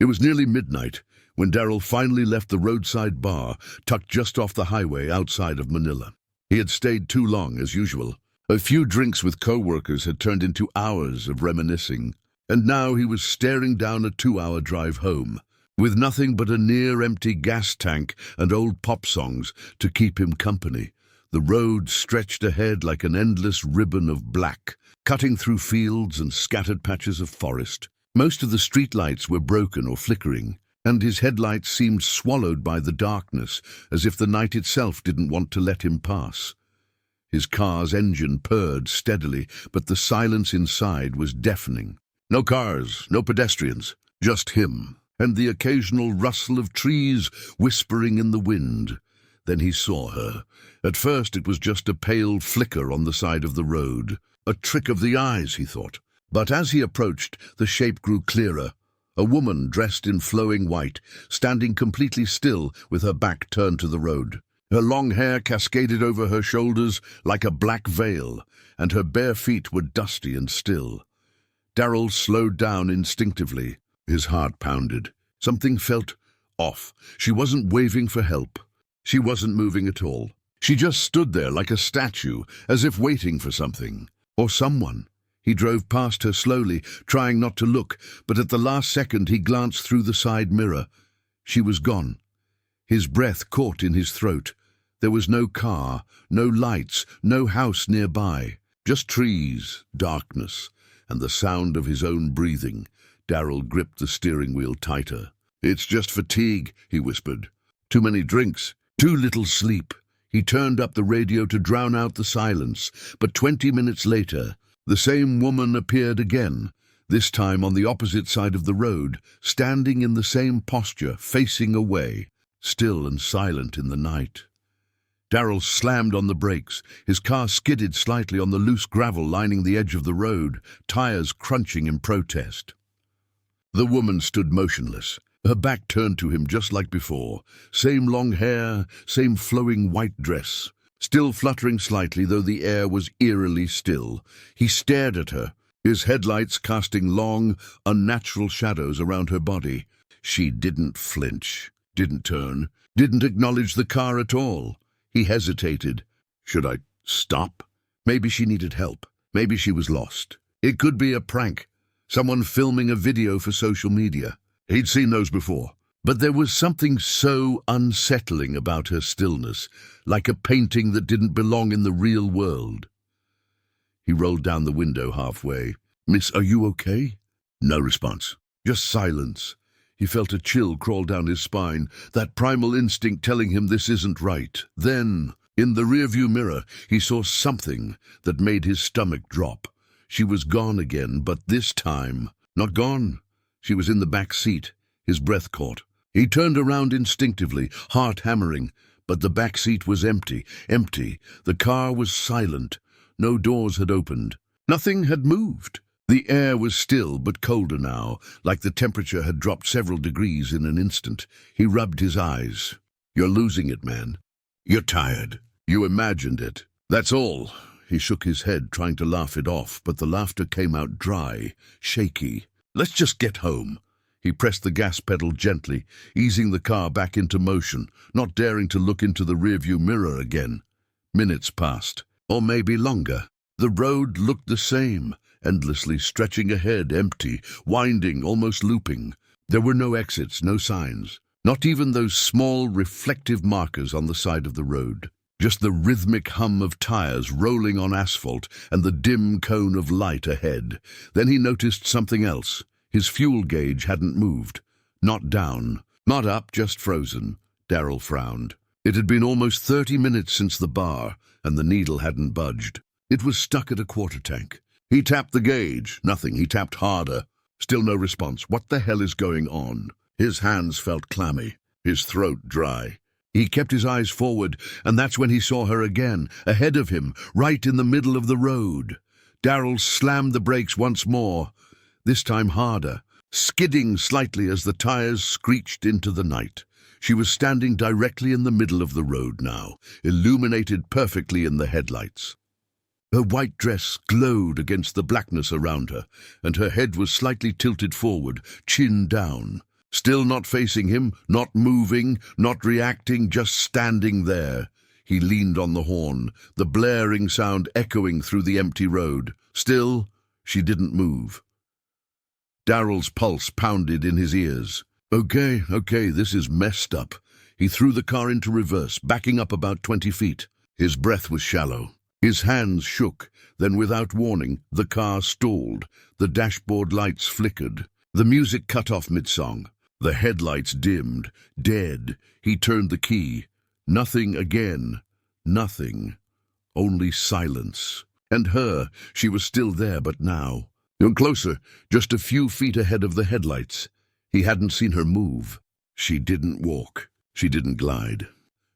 It was nearly midnight when Darrell finally left the roadside bar tucked just off the highway outside of Manila. He had stayed too long, as usual. A few drinks with co-workers had turned into hours of reminiscing, and now he was staring down a 2-hour drive home, with nothing but a near-empty gas tank and old pop songs to keep him company. The road stretched ahead like an endless ribbon of black, cutting through fields and scattered patches of forest. Most of the streetlights were broken or flickering, and his headlights seemed swallowed by the darkness, as if the night itself didn't want to let him pass. His car's engine purred steadily, but the silence inside was deafening. No cars, no pedestrians, just him, and the occasional rustle of trees whispering in the wind. Then he saw her. At first it was just a pale flicker on the side of the road. A trick of the eyes, he thought. But as he approached, the shape grew clearer. A woman dressed in flowing white, standing completely still with her back turned to the road. Her long hair cascaded over her shoulders like a black veil, and her bare feet were dusty and still. Darrell slowed down instinctively. His heart pounded. Something felt off. She wasn't waving for help. She wasn't moving at all. She just stood there like a statue, as if waiting for something. Or someone. He drove past her slowly, trying not to look, but at the last second he glanced through the side mirror. She was gone. His breath caught in his throat. There was no car, no lights, no house nearby. Just trees, darkness, and the sound of his own breathing. Darrell gripped the steering wheel tighter. "It's just fatigue," he whispered. "Too many drinks, too little sleep." He turned up the radio to drown out the silence, but 20 minutes later, the same woman appeared again, this time on the opposite side of the road, standing in the same posture, facing away, still and silent in the night. Darrell slammed on the brakes. His car skidded slightly on the loose gravel lining the edge of the road, tires crunching in protest. The woman stood motionless, her back turned to him just like before. Same long hair, same flowing white dress. Still fluttering slightly, though the air was eerily still. He stared at her, his headlights casting long, unnatural shadows around her body. She didn't flinch, didn't turn, didn't acknowledge the car at all. He hesitated. Should I stop? Maybe she needed help. Maybe she was lost. It could be a prank. Someone filming a video for social media. He'd seen those before. But there was something so unsettling about her stillness, like a painting that didn't belong in the real world. He rolled down the window halfway. "Miss, are you okay?" No response. Just silence. He felt a chill crawl down his spine, that primal instinct telling him this isn't right. Then, in the rearview mirror, he saw something that made his stomach drop. She was gone again, but this time, not gone. She was in the back seat. His breath caught. He turned around instinctively, heart hammering, but the back seat was empty. The car was silent. No doors had opened. Nothing had moved. The air was still but colder now, like the temperature had dropped several degrees in an instant. He rubbed his eyes. "You're losing it, man. You're tired. You imagined it. That's all." He shook his head, trying to laugh it off, but the laughter came out dry, shaky. "Let's just get home." He pressed the gas pedal gently, easing the car back into motion, not daring to look into the rearview mirror again. Minutes passed, or maybe longer. The road looked the same, endlessly stretching ahead, empty, winding, almost looping. There were no exits, no signs, not even those small reflective markers on the side of the road. Just the rhythmic hum of tires rolling on asphalt and the dim cone of light ahead. Then he noticed something else. His fuel gauge hadn't moved. Not down, not up, just frozen. Darrell frowned. It had been almost 30 minutes since the bar, and the needle hadn't budged. It was stuck at a quarter tank. He tapped the gauge. Nothing. He tapped harder. Still no response. What the hell is going on? His hands felt clammy, his throat dry. He kept his eyes forward, and that's when he saw her again, ahead of him, right in the middle of the road. Darrell slammed the brakes once more, this time harder, skidding slightly as the tires screeched into the night. She was standing directly in the middle of the road now, illuminated perfectly in the headlights. Her white dress glowed against the blackness around her, and her head was slightly tilted forward, chin down. Still not facing him, not moving, not reacting, just standing there. He leaned on the horn, the blaring sound echoing through the empty road. Still, she didn't move. Daryl's pulse pounded in his ears. Okay, this is messed up. He threw the car into reverse, backing up about 20 feet. His breath was shallow. His hands shook. Then, without warning, the car stalled. The dashboard lights flickered. The music cut off mid-song. The headlights dimmed. Dead. He turned the key. Nothing again. Nothing. Only silence. And her. She was still there, but now. Closer, just a few feet ahead of the headlights. He hadn't seen her move. She didn't walk. She didn't glide.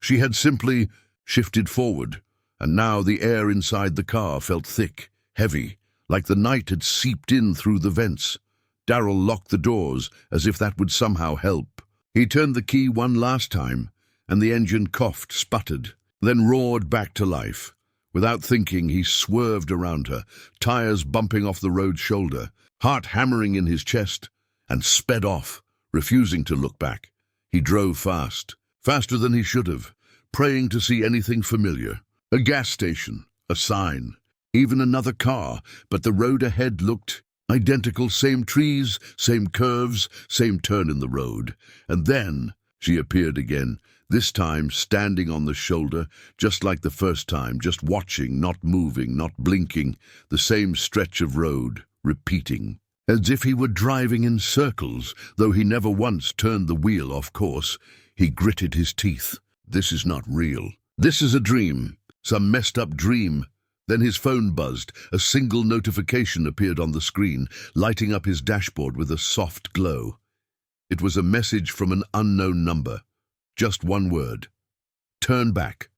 She had simply shifted forward, and now the air inside the car felt thick, heavy, like the night had seeped in through the vents. Daryl locked the doors, as if that would somehow help. He turned the key one last time, and the engine coughed, sputtered, then roared back to life. Without thinking, he swerved around her, tires bumping off the road's shoulder, heart hammering in his chest, and sped off, refusing to look back. He drove fast, faster than he should have, praying to see anything familiar. A gas station, a sign, even another car, but the road ahead looked identical, same trees, same curves, same turn in the road. And then she appeared again, this time standing on the shoulder, just like the first time, just watching, not moving, not blinking, the same stretch of road, repeating. As if he were driving in circles, though he never once turned the wheel off course. He gritted his teeth. This is not real. This is a dream. Some messed up dream. Then his phone buzzed. A single notification appeared on the screen, lighting up his dashboard with a soft glow. It was a message from an unknown number. Just one word. Turn back.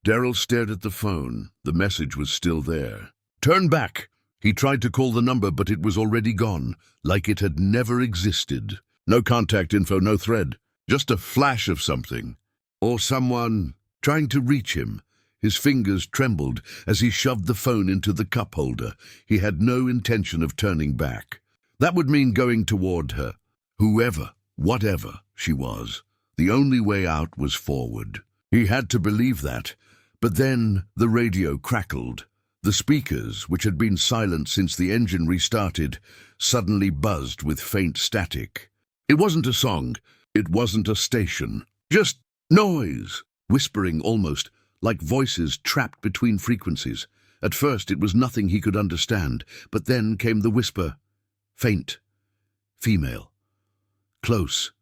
Daryl stared at the phone. The message was still there. Turn back! He tried to call the number, but it was already gone, like it had never existed. No contact info, no thread. Just a flash of something. Or someone trying to reach him. His fingers trembled as he shoved the phone into the cup holder. He had no intention of turning back. That would mean going toward her. Whoever, whatever she was. The only way out was forward. He had to believe that. But then the radio crackled. The speakers, which had been silent since the engine restarted, suddenly buzzed with faint static. It wasn't a song. It wasn't a station. Just noise, whispering almost, like voices trapped between frequencies. At first it was nothing he could understand, but then came the whisper. Faint. Female. Close.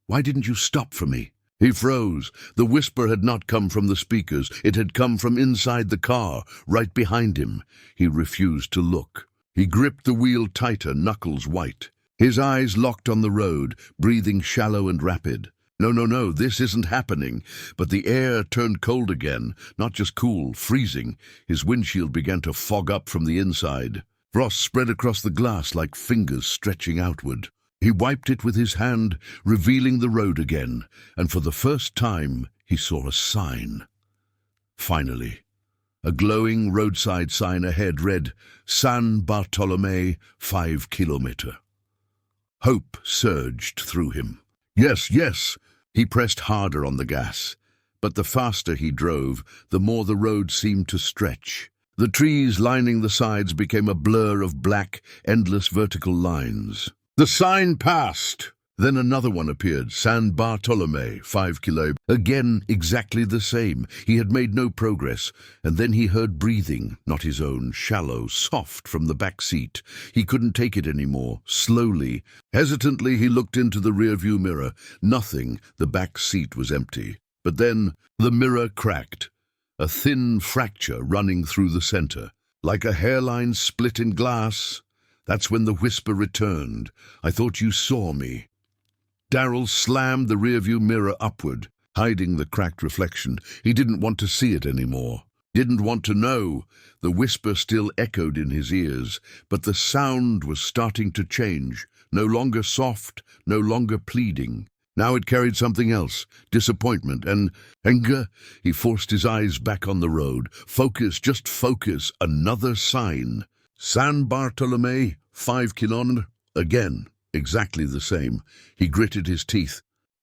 Why didn't you stop for me? He froze. The whisper had not come from the speakers. It had come from inside the car, right behind him. He refused to look. He gripped the wheel tighter, knuckles white. His eyes locked on the road, breathing shallow and rapid. No, this isn't happening. But the air turned cold again, not just cool, freezing. His windshield began to fog up from the inside. Frost spread across the glass like fingers stretching outward. He wiped it with his hand, revealing the road again, and for the first time he saw a sign. Finally, a glowing roadside sign ahead read, San Bartolome, 5 kilometer. Hope surged through him. Yes. He pressed harder on the gas. But the faster he drove, the more the road seemed to stretch. The trees lining the sides became a blur of black, endless vertical lines. The sign passed. Then another one appeared, San Bartolome, 5 kilo. Again, exactly the same. He had made no progress, and then he heard breathing, not his own, shallow, soft from the back seat. He couldn't take it anymore. Slowly, hesitantly, he looked into the rearview mirror. Nothing. The back seat was empty. But then the mirror cracked, a thin fracture running through the center, like a hairline split in glass. That's when the whisper returned. I thought you saw me. Daryl slammed the rearview mirror upward, hiding the cracked reflection. He didn't want to see it anymore. Didn't want to know. The whisper still echoed in his ears, but the sound was starting to change. No longer soft, no longer pleading. Now it carried something else, disappointment and anger. He forced his eyes back on the road. Focus, just focus. Another sign. San Bartolome, 5 kilometer. Again. exactly the same. He gritted his teeth.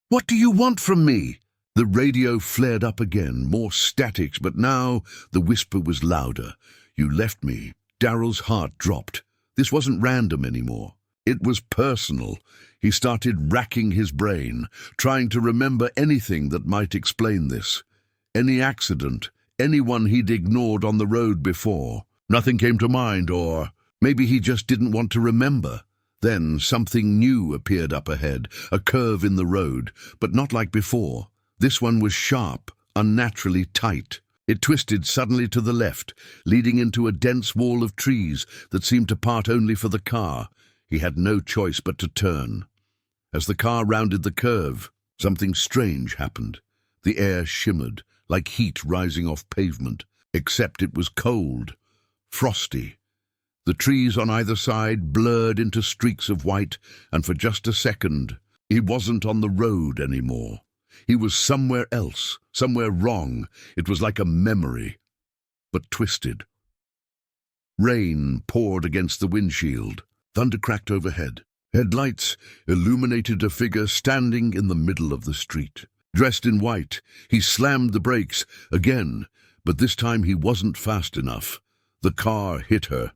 "What do you want from me?" The radio flared up again, more statics, but now the whisper was louder. "You left me." Daryl's heart dropped. This wasn't random anymore. It was personal. He started racking his brain, trying to remember anything that might explain this. Any accident, anyone he'd ignored on the road before. Nothing came to mind, or maybe he just didn't want to remember. Then something new appeared up ahead, a curve in the road, but not like before. This one was sharp, unnaturally tight. It twisted suddenly to the left, leading into a dense wall of trees that seemed to part only for the car. He had no choice but to turn. As the car rounded the curve, something strange happened. The air shimmered, like heat rising off pavement, except it was cold, frosty. The trees on either side blurred into streaks of white, and for just a second, he wasn't on the road anymore. He was somewhere else, somewhere wrong. It was like a memory, but twisted. Rain poured against the windshield. Thunder cracked overhead. Headlights illuminated a figure standing in the middle of the street. Dressed in white, he slammed the brakes again, but this time he wasn't fast enough. The car hit her.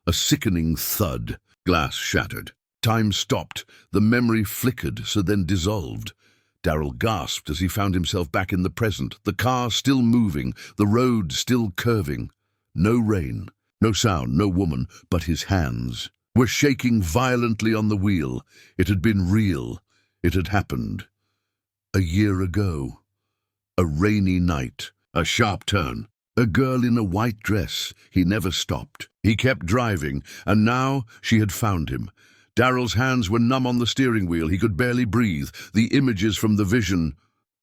A sickening thud. Glass shattered. Time stopped. The memory flickered, so then dissolved. Daryl gasped as he found himself back in the present, the car still moving, the road still curving. No rain, no sound, no woman, but his hands were shaking violently on the wheel. It had been real. It had happened. A year ago. A rainy night. A sharp turn. A girl in a white dress. He never stopped. He kept driving, and now she had found him. Daryl's hands were numb on the steering wheel. He could barely breathe. The images from the vision,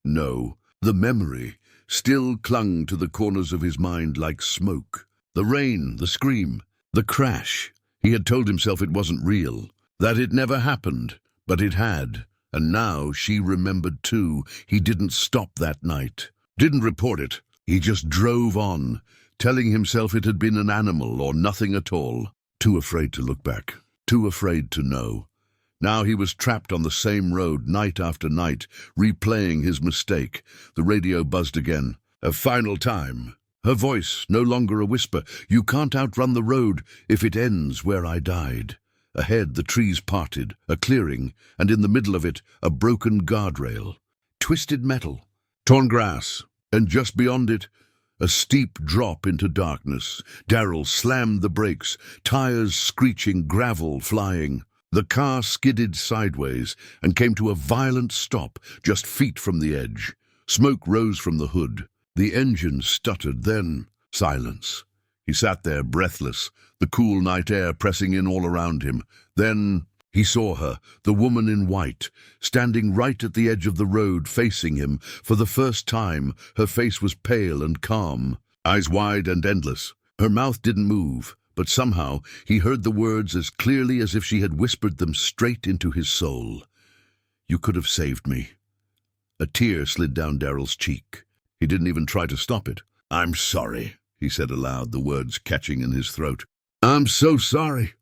no, the memory, still clung to the corners of his mind like smoke. The rain, the scream, the crash. He had told himself it wasn't real, that it never happened, but it had. And now she remembered too. He didn't stop that night, didn't report it. He just drove on, telling himself it had been an animal or nothing at all. Too afraid to look back, too afraid to know. Now he was trapped on the same road night after night, replaying his mistake. The radio buzzed again. A final time. Her voice, no longer a whisper. "You can't outrun the road if it ends where I died." Ahead, the trees parted, a clearing, and in the middle of it, a broken guardrail. Twisted metal, torn grass, and just beyond it, a steep drop into darkness. Daryl slammed the brakes, tires screeching, gravel flying. The car skidded sideways and came to a violent stop just feet from the edge. Smoke rose from the hood. The engine stuttered, then silence. He sat there breathless, the cool night air pressing in all around him. Then he saw her, the woman in white, standing right at the edge of the road facing him. For the first time, her face was pale and calm, eyes wide and endless. Her mouth didn't move, but somehow he heard the words as clearly as if she had whispered them straight into his soul. "You could have saved me." A tear slid down Daryl's cheek. He didn't even try to stop it. "I'm sorry," he said aloud, the words catching in his throat. "I'm so sorry."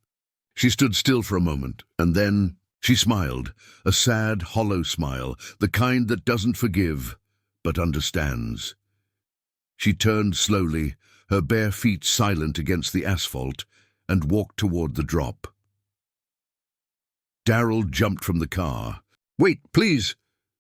She stood still for a moment, and then she smiled, a sad, hollow smile, the kind that doesn't forgive, but understands. She turned slowly, her bare feet silent against the asphalt, and walked toward the drop. Daryl jumped from the car. "Wait, please!"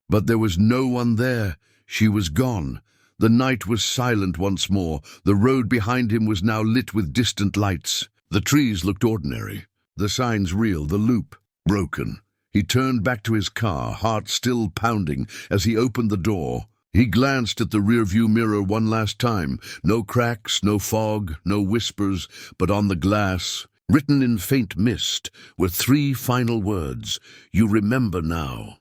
But there was no one there. She was gone. The night was silent once more. The road behind him was now lit with distant lights. The trees looked ordinary. The signs real, the loop broken. He turned back to his car, heart still pounding. As he opened the door, he glanced at the rearview mirror one last time. No cracks, no fog, no whispers, but on the glass, written in faint mist, were 3 final words. "You remember now."